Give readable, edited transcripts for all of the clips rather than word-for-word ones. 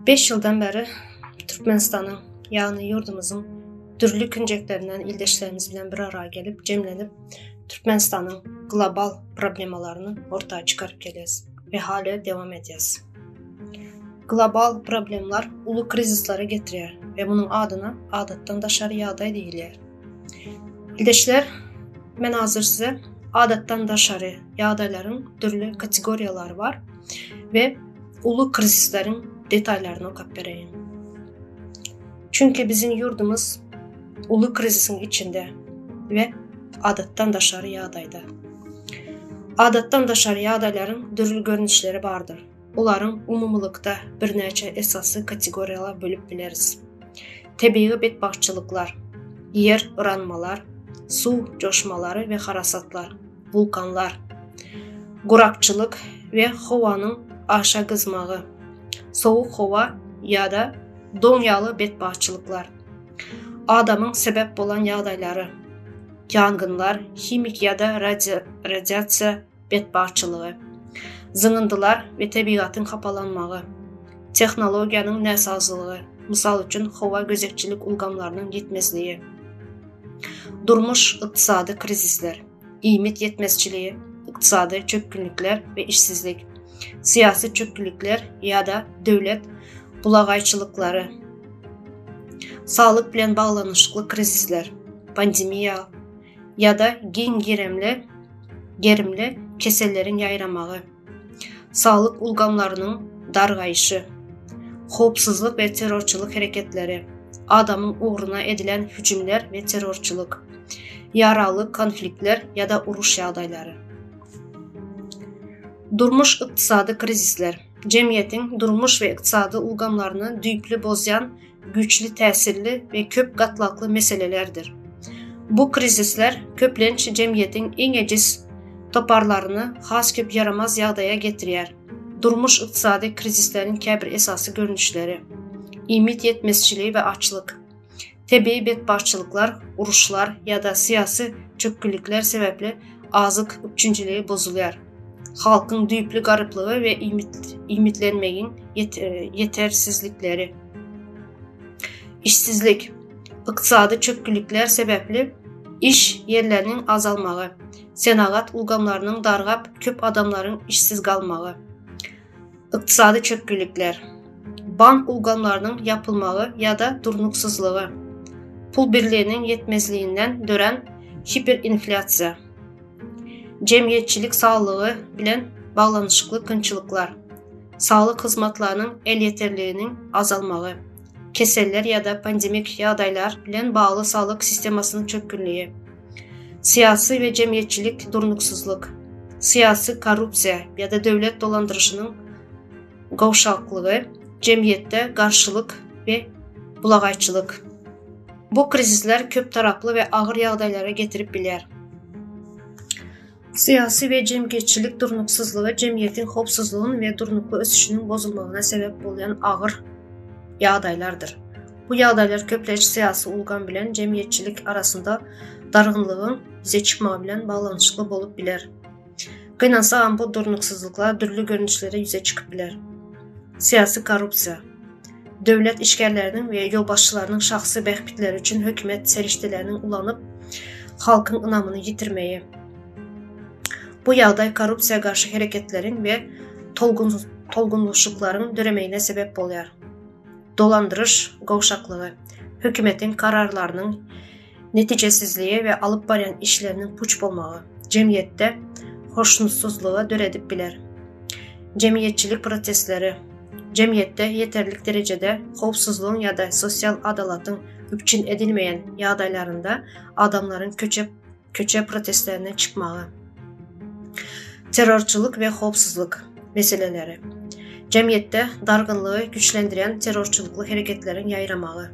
5 yıldan beri Türkmenistan'ın yani yurdumuzun türlü künceklerinden ildeşlerimiz bilen bir araya gelip cemlenip Türkmenistan'ın global problemalarını ortaya çıkarıp geliyoruz ve hala devam edeceğiz. Global problemler ulu krizislere getiriyor ve bunun adına adattan daşarı yağday değiller. İldeşler, ben hazır size adattan daşarı yağdayların türlü kategoriyaları var ve ulu krizislerin detaylarını okuyup vereyim. Çünkü bizim yurdumuz ulu krizisin içinde ve adattan daşarı yağdayda. Adattan daşarı yağdayların türlü görünüşleri vardır. Onların umumlukta bir neçe esası kategoriyalar bölüp biliriz. Təbii bedbaxtçılıklar, yer ıranmalar, su coşmaları ve harasatlar, vulkanlar, kurakçılık ve havanın aşağı kızmağı, soğuk hava ya da donyalı bedbaxtçılıklar, adamın sebep olan yağdayları, yangınlar, kimik ya da radyasiya bedbaxtçılığı, zığıntılar ve təbiatın kapalanmağı, texnologiyanın nəsazlığı, misal üçün hava gözətçilik ulgamlarının yetmezliği, durmuş iqtisadi krizisler, iyimit yetmezçiliği, iqtisadi çökkünlükler ve işsizlik, siyasi çökkünlükler ya da devlet bulağayçılıkları, sağlık bilen bağlanışıklı krizisler, pandemiya ya da gen gerimli kesellerin yayramağı, sağlık ulgamlarının dargayışı, hopsuzluk ve terörçülük hareketleri, adamın uğruna edilen hücumlar ve terörçülük, yaralı konfliktler ya da uruş yağdayları. Durmuş iqtisadi krizisler, cemiyetin durmuş ve iqtisadi ulgamlarını düyüklü bozayan güçlü təsirli ve köp qatlaqlı meselelerdir. Bu krizisler köplenç cemiyetin en eciz toparlarını has köp yaramaz yağdaya getiriyor. Durmuş iqtisadi krizislerin kəbir esası görünüşleri, iyimit yetmezçiliği ve açlık, təbii bedbaxtçılıklar, uruşlar ya da siyasi çökkünlükler sebeple azık üçüncülüğü bozuluyor. Halkın düyüplü gariplığı ve imitlenmeyin yetersizlikleri, işsizlik, iqtisadi çökkünlükler sebeple iş yerlerinin azalmağı, senagat ulgamlarının dargap köp adamların işsiz kalmağı, iqtisadi çökkünlükler, bank ulgamlarının yapılmağı ya da durnuksuzluğu, pul birliğinin yetmezliğinden dören hiperinflyasiya, cemiyetçilik sağlığı bilen bağlanışıklı kınçılıklar, sağlık hizmetlerinin el yeterliğinin azalmağı, keseller ya da pandemik yağdaylar bilen bağlı sağlık sistemasının çökkünlüğü, siyasi ve cemiyetçilik durnuksuzluk, siyasi korrupsiya ya da devlet dolandırışının qavşaqlığı, cemiyette qarşılık ve bulağayçılık. Bu krizisler köp taraflı ve ağır yağdaylara getirip bilir. Siyasi ve cemiyetçilik durnuksuzluğu cemiyetin hopsuzluğun ve durnuklu ösüşünün bozulmağına sebep olan ağır yağdaylardır. Bu yağdaylar köpleç siyasi ulgan bilen cemiyetçilik arasında dargınlığın bize çıkmağı bilen bağlanışıklı bolup bilir. Kıynansa bu durnuksuzluklar türlü görünüşlere yüze çıkıp bilir. Siyasi korrupsiya, devlet işgərlərinin ve yolbaşçılarının şahsi bəxbitləri üçün hökumət səriştələrinin ulanıb halkın inamını yitirməyi. Bu yağday korrupsiya qarşı hərəkətlərin ve tolgunluqların dörəməyinə sebep oluyor. Dolandırış qavşaqlığı, hökumətin kararlarının neticəsizliği ve alıp barayan işlərinin puç olmağı, cemiyette hoşnutsuzluğa dörədib bilər. Cemiyetçilik protestleri, cemiyette yeterlik derecede hopsuzluğun ya da sosyal adalatın üpçün edilmeyen yağdaylarında adamların köçe protestlerine çıkmağı. Terörçülük ve hopsuzluk meseleleri, cemiyette dargınlığı güçlendiren terörçülüklü hareketlerin yayramağı.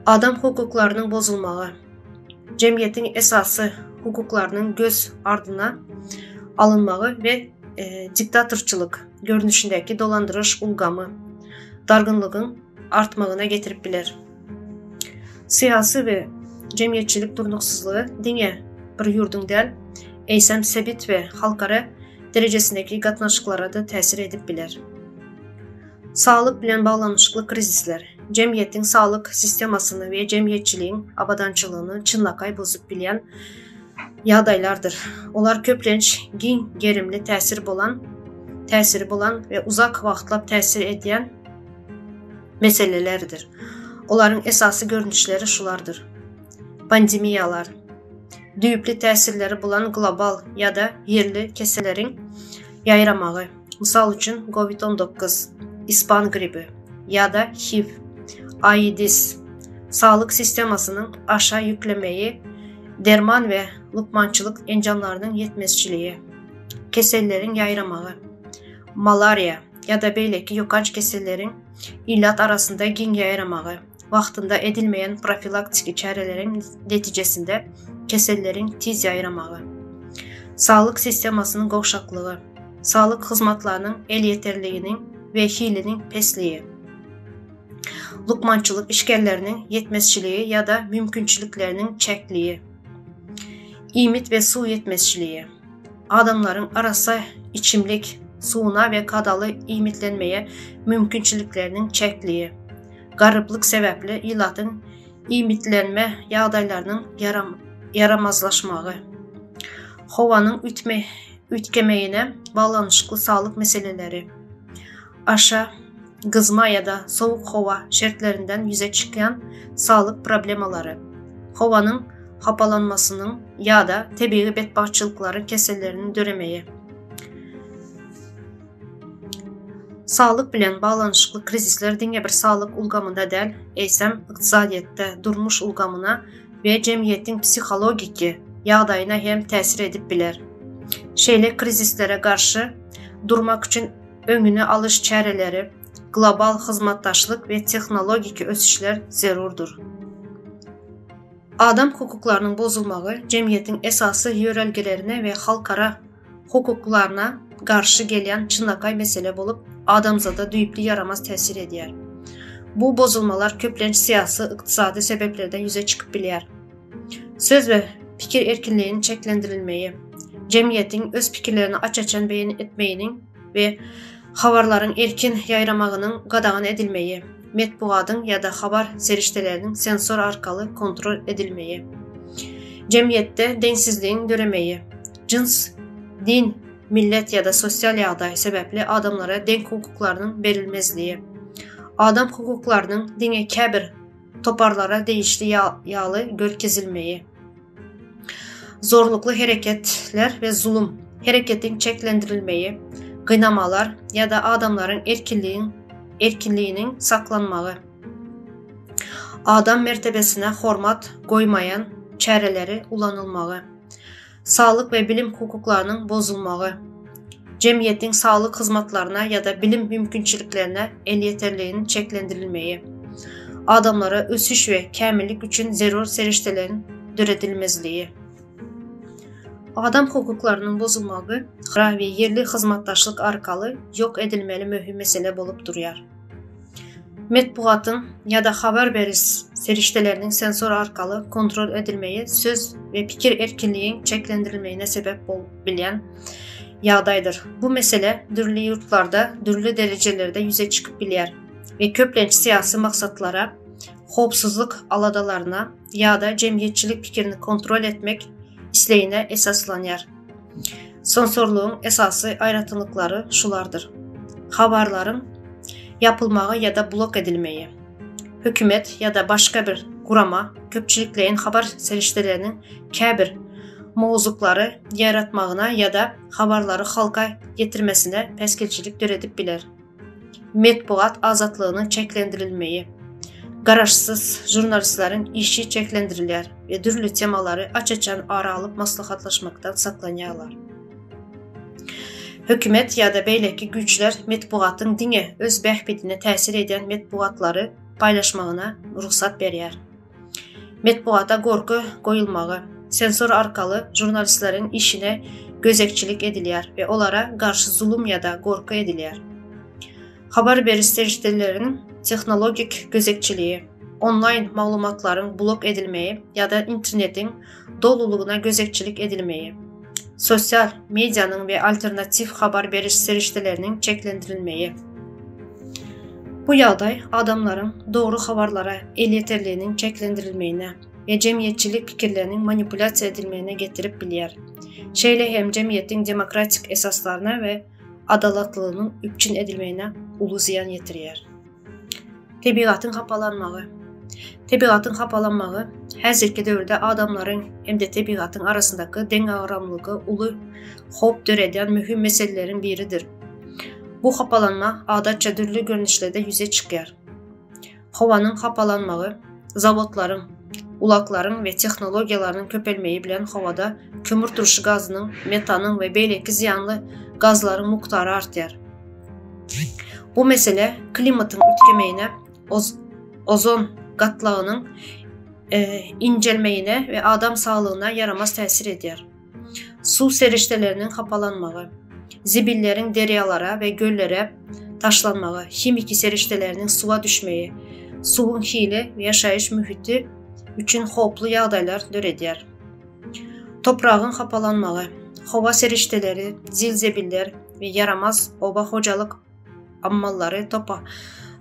Adam hukuklarının bozulmağı, cemiyetin esası hukuklarının göz ardına alınmağı ve diktatörçülük görünüşündeki dolandırış ulgamı dargınlığın artmağına getirip bilir. Siyasi ve cemiyetçilik durnuksuzluğu dine bir yurdun del, eysem sebit ve halkara derecesindeki qatnaşıqlara da təsir edib bilər. Sağlık bilen bağlanışıqlı krizisler, cəmiyyətin sağlık sistemasını ve cəmiyyətçiliyin abadançılığını çınlaqay bozub bilən yağdaylardır. Onlar köplenç, gen gerimli təsiri bulan ve uzak vaxtlab təsir edən meselelerdir. Onların esası görünüşleri şulardır. Pandemiyalar, düyüplü təsirləri bulan global ya da yerli kəsələrin yayramağı, misal üçün COVID-19, İspan gribi ya da HIV, AIDS, sağlık sistemasının aşağı yükləməyi, derman ve lukmançılıq encamlarının yetmezçiliği, kəsəllərin yayramağı, malaria ya da belə ki yokanç kəsəllərin illat arasında gen yayramağı, vaxtında edilmeyen profilaktiki çarələrin neticəsində kəsəllərin tiz yayramağı, sağlık sistemasının qovşaqlığı, sağlık xizmatlarının el yeterliyinin ve hilinin pesliği, lukmançılıq işgəllərinin yetmezçiliği ya da mümkünçülüklərinin çəkliyi, imit ve su yetmezçiliği, adamların arasa içimlik, suuna ve kadalı imitlenmeye mümkünçülüklərinin çəkliyi, qarıblıq səbəbli ilatın imitlenmə yağdaylarının yaramazlaşmağı, hovanın ütkəməyinə bağlanışıqlı sağlık meseleleri, aşa, qızma ya da soğuk hava şərtlərindən yüzə çıxan sağlık problemaları, hovanın hapalanmasının ya da təbii bədbaxtçılıqların kəsəllərinin dörəməyi, sağlık bilen bağlanışıqlı krizisler dinə bir sağlık ulgamında dəl, eysəm iqtisadiyyətdə durmuş ulgamına ve cəmiyyətin psixologiki yağdayına hem təsir edib bilər. Şeylə krizislərə qarşı durmaq üçün önünü alış çarələri, global xizmatdaşlıq ve texnologiki ösüşlər zərurdur. Adam hüquqlarının bozulmağı cəmiyyətin əsası yörəlgələrinə və xalqara hüquqlarına qarşı gələn çınlaqay məsələ olub, adamzada düyüplü yaramaz təsir edir. Bu bozulmalar köplenç siyasi, iqtisadi səbəblərdən yüzə çıxıb bilər. Söz və fikir erkinliyinin çəkləndirilməyi, cəmiyyətin öz fikirlərini açıqcan bəyan etməyinin və xabarların erkin yayramağının qadağan edilməyi, mətbuatın ya da xabar seriştələrinin sensor arqalı kontrol edilməyi, cəmiyyətdə densizliyin görəməyi, cins, din, millət ya da sosial yağday səbəbli adamlara denk hüquqlarının verilməzliyi, adam hüquqlarının dinə kəbir, toparlara değişli yağlı görkezilməyi, zorluqlu hərəkətlər və zulüm, hərəkətin çəkləndirilməyi, qıynamalar ya da adamların erkinliyinin saklanmağı, adam mərtəbəsinə xormat qoymayan çarələri ulanılmağı, sağlık ve bilim hüquqlarının bozulmağı, cəmiyyətin sağlık xizmatlarına ya da bilim mümkünçülüklərine el yeterliyinin çəkləndirilməyi, adamlara ösüş ve kəmillik üçün zərur seriştələrin dörədilməzliyi. Adam hüquqlarının bozulmağı ve yerli xizmatdaşlıq arqalı yox edilməli mühüm məsələ olub durur. Mətbuatın ya da xabar veriş seriştələrinin sensor arqalı kontrol edilməyi söz ve fikir erkinliyin çəkləndirilməyinə səbəb bilən yağdaydır. Bu məsələ dürlü yurtlarda, dürlü dərəcələrdə yüzə çıxıb bilər ve köplenç siyasi maqsadlara, xovsuzluq aladalarına ya da cəmiyyətçilik fikrini kontrol etmək isləyinə əsaslanır. Sensorluğun əsası ayrıtılıqları şulardır. Xabarların yapılmağı ya da blok edilməyi, hökumət ya da başqa bir qurama köpçülükləyin xabar seriştələrinin kəbir mövzuqları yaratmağına ya da xabarları xalqa yetirməsinə pəskilçilik törədib bilər. Mətbuat azadlığının çəkləndirilməyi, qaraşsız jurnalistlərin işi çəkləndirilər və dürlü temaları açıqcan ara alıb maslahatlaşmaqdan saklanırlar. Hökumət ya da belə ki güclər mətbuatın dinə öz bəhbidinə təsir edən mətbuatları paylaşmağına ruxsat verir. Mətbuata qorxu qoyulmağı, sensor arqalı jurnalistlərin işinə gözəkçilik edilir və onlara qarşı zulüm ya da qorxu edilir. Xabar veriş seriştələrinin texnologik gözəkçiliyi, onlayn məlumatların blok edilməyi ya da internetin doluluğuna gözəkçilik edilməyi, sosial medianın və alternativ xabar veriş seriştələrinin çəkləndirilməyi, Bu yağday adamların doğru xabarlara el yeterliliğinin çeklendirilmeyine ve cemiyetçilik fikirlerinin manipülasya edilmeyine getirip bilir. Şeyle hem cemiyetin demokratik esaslarına ve adalatlılığının üpçün edilmeyine ulu ziyan yetirir. Təbiqatın xapalanmağı. Təbiqatın xapalanmağı həzirki dövrdə adamların hem de təbiqatın arasındakı dengaramlığı ulu xop töreden mühüm meselelerin biridir. Bu xapalanma adatça türlü görünüşlerde yüze çıkar. Havanın xapalanmağı, zavodların, ulaqların ve texnologiyaların köpelmeyi bilen havada kömür turşu gazının, metanın ve beyleki ziyanlı gazların muqtarı artar. Bu mesele klimatın ütkemeyine, ozon qatlağının incelmeyine ve adam sağlığına yaramaz təsir eder. Su seriştelerinin xapalanmağı, zibillerin deryalara ve göllere taşlanmağı, kimiki seriştelerinin suya düşmeyi, suyun hili ve yaşayış mühiti üçün xoplu yağdaylar törədir. Toprağın xapalanmağı, hava serişteleri, zilzebiller ve yaramaz oba hocalıq ammalları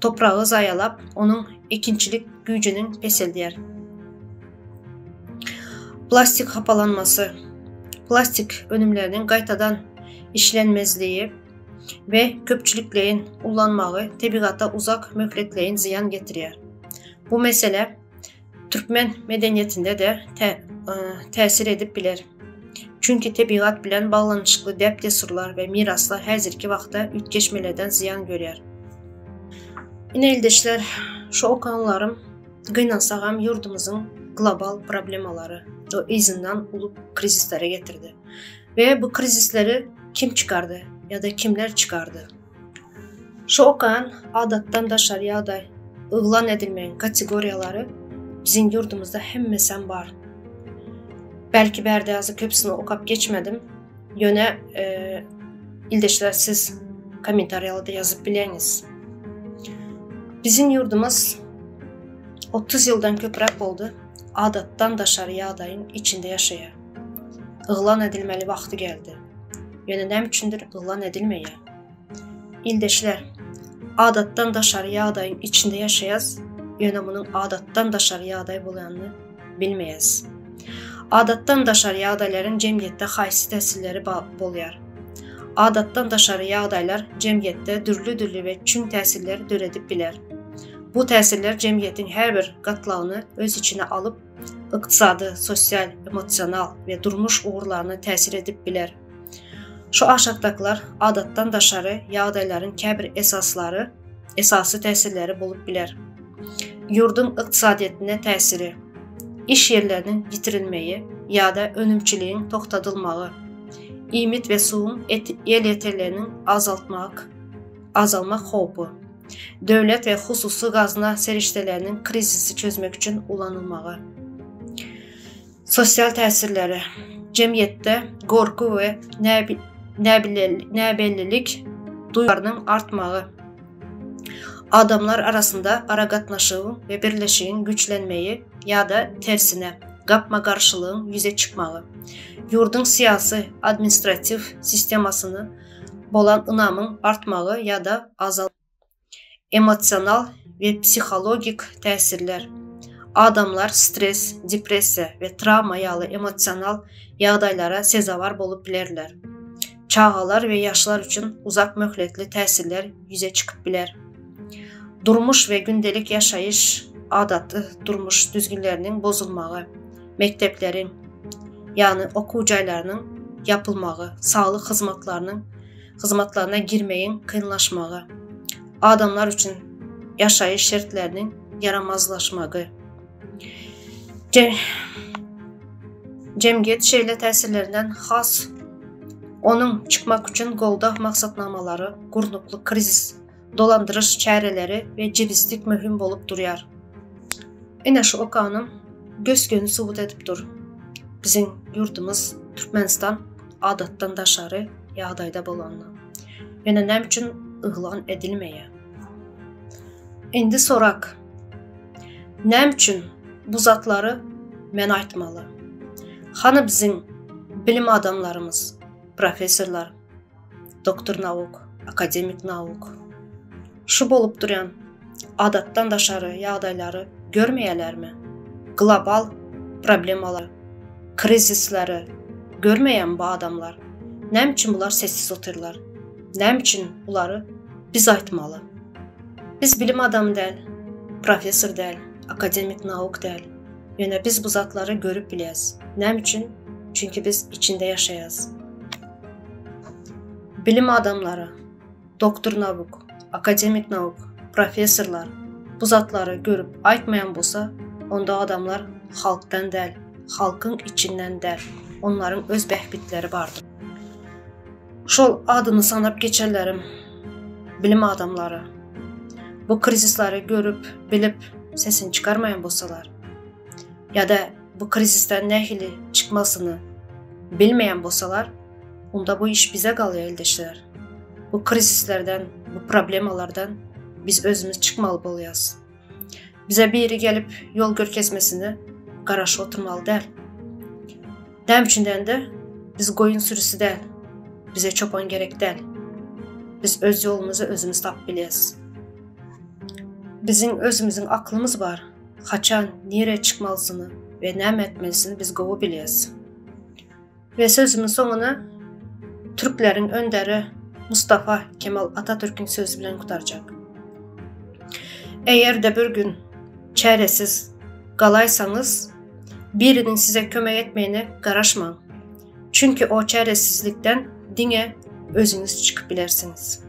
toprağı zayalap onun ekinçilik gücünün pesildir. Plastik xapalanması, plastik önümlerinin qaytadan işlenmezliği ve köpçülükleyin ullanmağı təbiqata uzak möhlətləyin ziyan getirir. Bu mesele Türkmen medeniyetinde de təsir edip bilir. Çünkü təbiqat bilen bağlanışıqlı dəb desurlar ve miraslar həzirki vaxtda ütkeşmelerden ziyan görür. Yine eldeşler, şu okanlarım qıynansağam yurdumuzun global problemaları o izinden ulu krizislere getirdi. Ve bu krizisleri kim çıkardı ya da kimler çıkardı? Şu okan adattan daşarıya da ıglan edilmeyen kategoriyaları bizim yurdumuzda hemmesen var. Belki Berdeyazı köpsünü okap geçmedim. Yöne ildeşler siz komentaryalarda yazıp bileniz. Bizim yurdumuz 30 yıldan köprək oldu. Adattan daşarıya adayın içinde yaşaya. Iğlan edilmeli vaxtı geldi. Yönü nə üçündür ığlan edilmeye? İldeşler, adattan daşarıya adayın içinde yaşayaz, yönü bunun adattan daşarıya aday bulanını bilmeyez. Adattan daşarıya adayların cemiyette xaysi təsirləri bolyar. Adattan daşarıya adaylar cemiyette dürlü ve çün təsirlər törədib bilər. Bu təsirlər cemiyetin hər bir qatlağını öz içine alıp iqtisadi, sosial, emosional ve durmuş uğurlarına təsir edib bilər. Şu aşağıdakılar adattan daşarı yağdayların kəbir esası təsirləri olub bilər. Yurdun iqtisadiyyətinə təsiri, iş yerlərinin yitirilməyi ya da önümçiliyin toxtadılmağı, imit ve suyun el yeterlərinin azalmaq xobu, dövlət və xüsusi qazna seriştələrinin krizisi çözmək üçün ulanılmağı. Sosial təsirləri, cəmiyyətdə qorxu və nəbəllilik duygularının artmağı, adamlar arasında araqatnaşığın və birləşiyin güclənməyi ya da tersine qapma qarşılığın yüze çıkmağı, yurdun siyasi, administrativ sistemasını bolan inamın artmağı ya da azalmağı, emosional ve psixologik təsirlər, adamlar stres, depressiya ve travma yağlı emosional yağdaylara sezavar olub bilərlər. Çağalar ve yaşlar üçün uzaq möhlətli təsirlər yüze çıxıb bilər. Durmuş ve gündelik yaşayış adatı durmuş düzgünlərinin bozulmağı, məktəblərin, yani oxucaylarının yapılmağı, sağlıq xizmatlarına girməyin qıyınlaşmağı, adamlar üçün yaşayış şərtlərinin yaramazlaşmağı, cəmiyyət şeylə təsirlərindən xas onun çıxmaq üçün qolda maqsadnamaları, qurnuqlu krizis, dolandırış çarələri və cibislik mühüm olub duruyar. Yine şu okanım göz-gönü subut edip dur. Bizim yurdumuz Türkmenistan adattan daşarı yağdayda bolanla. Yine nə üçün ıqlan edilmeye? İndi soraq. Nə üçün bu zatları mən aytmalı? Xanı bizim bilim adamlarımız, professorlar, doktor nauk, akademik nauk, şu olub duran adatdan daşarı yağdayları görməyələrmi? Global problemaları, krizisləri görməyən bu adamlar nə üçün bunlar sessiz otururlar? Nə üçün bunları biz aytmalı? Biz bilim adamı deyil, professor deyil, akademik nauk deyil. Yəni biz bu zatları görüb biləyəz. Nə üçün? Çünki biz içində yaşayaz. Bilim adamları, doktor nauk, akademik nauk, professorlar bu zatları görüb aytmayan bolsa, onda adamlar xalqdan deyil, xalqın içindən deyil. Onların öz bəhbitləri vardır. Şol adını sanıb keçərlərim bilim adamları bu krizisləri görüb, bilib sesini çıxarmayan bolsalar, ya da bu krizisdən nə hili çıxmasını bilməyən bolsalar, onda bu iş bizə qalıyor eldeşlər. Bu krizislərdən, bu problemalardan biz özümüz çıxmalı boluyuz. Bizə biri gəlib yol görkəzməsini qaraşı oturmalı deyil. Dəm üçündən də biz qoyun sürüsü deyil, bizə çoban gerek deyil. Biz öz yolumuzu özümüz tapıb biləyəz. Bizim özümüzün aklımız var. Haçan, nereye çıxmalısını və nə etməlisini biz qovu biləyəz. Və sözümün sonuna Türklərin öndəri Mustafa Kemal Atatürk'ün sözü bilən qutaracaq. Əgər də bir gün çarəsiz qalaysanız, birinin sizə kömək etməyinə qaraşmayın. Çünki o çarəsizlikdən dinə özünüz çıxıb bilərsiniz.